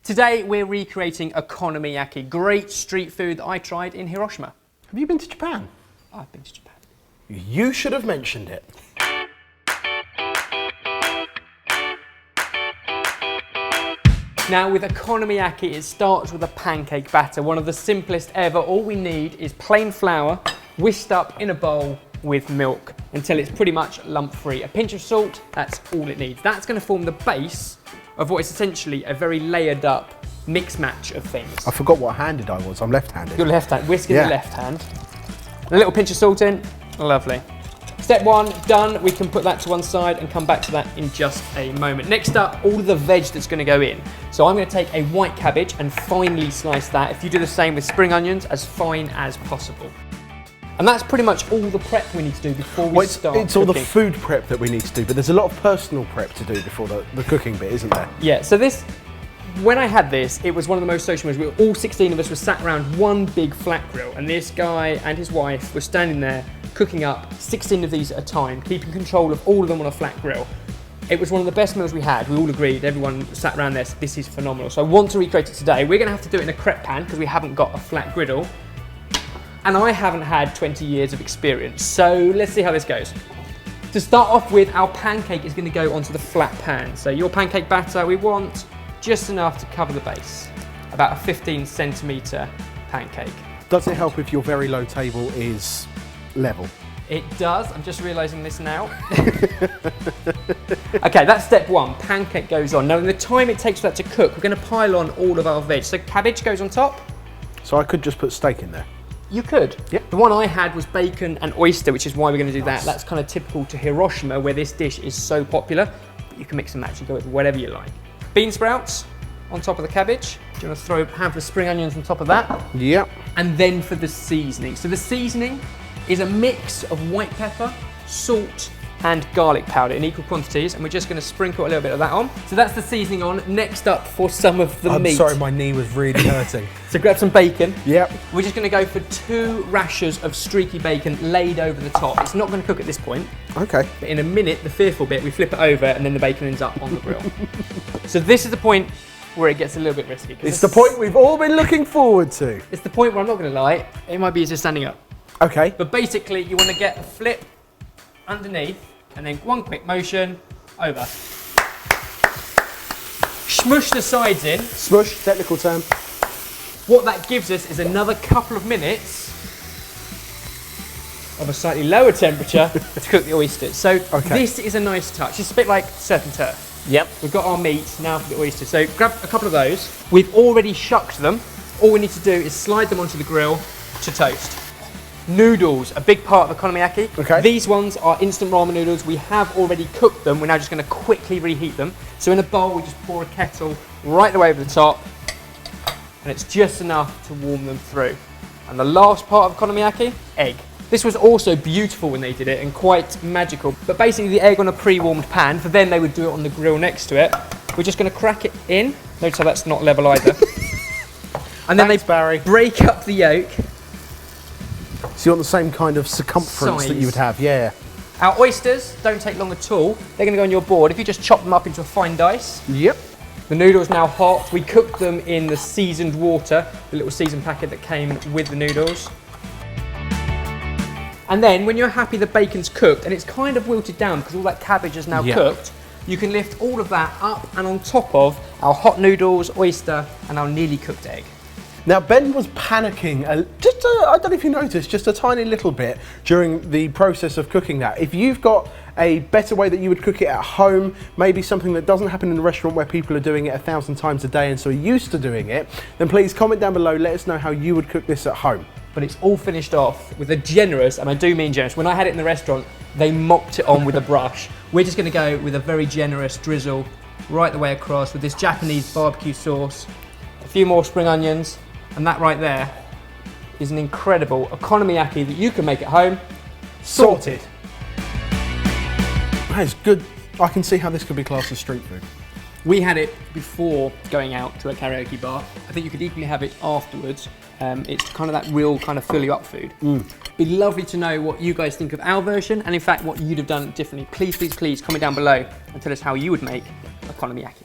Today we're recreating Okonomiyaki, great street food that I tried in Hiroshima. Have you been to Japan? I've been to Japan. You should have mentioned it. Now with Okonomiyaki, it starts with a pancake batter, one of the simplest ever. All we need is plain flour, whisked up in a bowl with milk until it's pretty much lump-free. A pinch of salt, that's all it needs. That's going to form the base of what is essentially a very layered up mix match of things. I forgot what handed I was. I'm left-handed. Your left hand, whisk in the left hand. A little pinch of salt in, lovely. Step one, done. We can put that to one side and come back to that in just a moment. Next up, all of the veg that's going to go in. So I'm going to take a white cabbage and finely slice that. If you do the same with spring onions, as fine as possible. And that's pretty much all the prep we need to do before we start It's cooking. all the food prep that we need to do, but there's a lot of personal prep to do before the cooking bit, isn't there? Yeah, so when I had this, it was one of the most social meals. All 16 of us were sat around one big flat grill, and this guy and his wife were standing there cooking up 16 of these at a time, keeping control of all of them on a flat grill. It was one of the best meals we had. We all agreed, everyone sat around there, this is phenomenal. So I want to recreate it today. We're gonna have to do it in a crepe pan because we haven't got a flat griddle. And I haven't had 20 years of experience. So let's see how this goes. To start off with, our pancake is gonna go onto the flat pan. So your pancake batter, we want just enough to cover the base. About a 15 centimetre pancake. Does it help if your very low table is level? It does, I'm just realising this now. Okay, that's step one, pancake goes on. Now in the time it takes for that to cook, we're gonna pile on all of our veg. So cabbage goes on top. So I could just put steak in there? You could. Yep. The one I had was bacon and oyster, which is why we're gonna do that. That's kind of typical to Hiroshima, where this dish is so popular. But you can mix and match and go with whatever you like. Bean sprouts on top of the cabbage. Do you wanna throw a handful of spring onions on top of that? Yep. And then for the seasoning. So the seasoning is a mix of white pepper, salt, and garlic powder in equal quantities, and we're just going to sprinkle a little bit of that on. So that's the seasoning on. Next up for some of the meat. I'm sorry, my knee was really hurting. So grab some bacon. Yep. We're just going to go for 2 rashers of streaky bacon laid over the top. It's not going to cook at this point. Okay. But in a minute, the fearful bit, we flip it over and then the bacon ends up on the grill. So this is the point where it gets a little bit risky. It's the point we've all been looking forward to. It's the point where I'm not going to lie, it might be easier standing up. Okay. But basically, you want to get a flip underneath and then one quick motion over. Smush the sides in. Smush, technical term. What that gives us is another couple of minutes of a slightly lower temperature to cook the oysters. So this is a nice touch. It's a bit like surf and turf. Yep. We've got our meat now for the oysters. So grab a couple of those. We've already shucked them. All we need to do is slide them onto the grill to toast. Noodles, a big part of Okonomiyaki. Okay. These ones are instant ramen noodles. We have already cooked them. We're now just going to quickly reheat them. So in a bowl, we just pour a kettle right the way over the top, and it's just enough to warm them through. And the last part of Okonomiyaki, egg. This was also beautiful when they did it and quite magical. But basically the egg on a pre-warmed pan, for then they would do it on the grill next to it. We're just going to crack it in. Notice how that's not level either. And then Barry. break up the yolk. So you want the same kind of circumference that you would have, yeah. Our oysters don't take long at all. They're gonna go on your board. If you just chop them up into a fine dice. Yep. The noodles now hot. We cooked them in the seasoned water, the little seasoned packet that came with the noodles. And then when you're happy the bacon's cooked and it's kind of wilted down because all that cabbage is now cooked, you can lift all of that up and on top of our hot noodles, oyster, and our nearly cooked egg. Now Ben was panicking, I don't know if you noticed, just a tiny little bit during the process of cooking that. If you've got a better way that you would cook it at home, maybe something that doesn't happen in the restaurant where people are doing it 1,000 times a day and so are used to doing it, then please comment down below, let us know how you would cook this at home. But it's all finished off with a generous, and I do mean generous, when I had it in the restaurant, they mopped it on with a brush. We're just gonna go with a very generous drizzle right the way across with this Japanese barbecue sauce, a few more spring onions, and that right there is an incredible Okonomiyaki that you can make at home, sorted. That's good. I can see how this could be classed as street food. We had it before going out to a karaoke bar. I think you could equally have it afterwards. It's kind of that real kind of fill you up food. It'd be lovely to know what you guys think of our version and in fact what you'd have done differently. Please, please, please comment down below and tell us how you would make Okonomiyaki.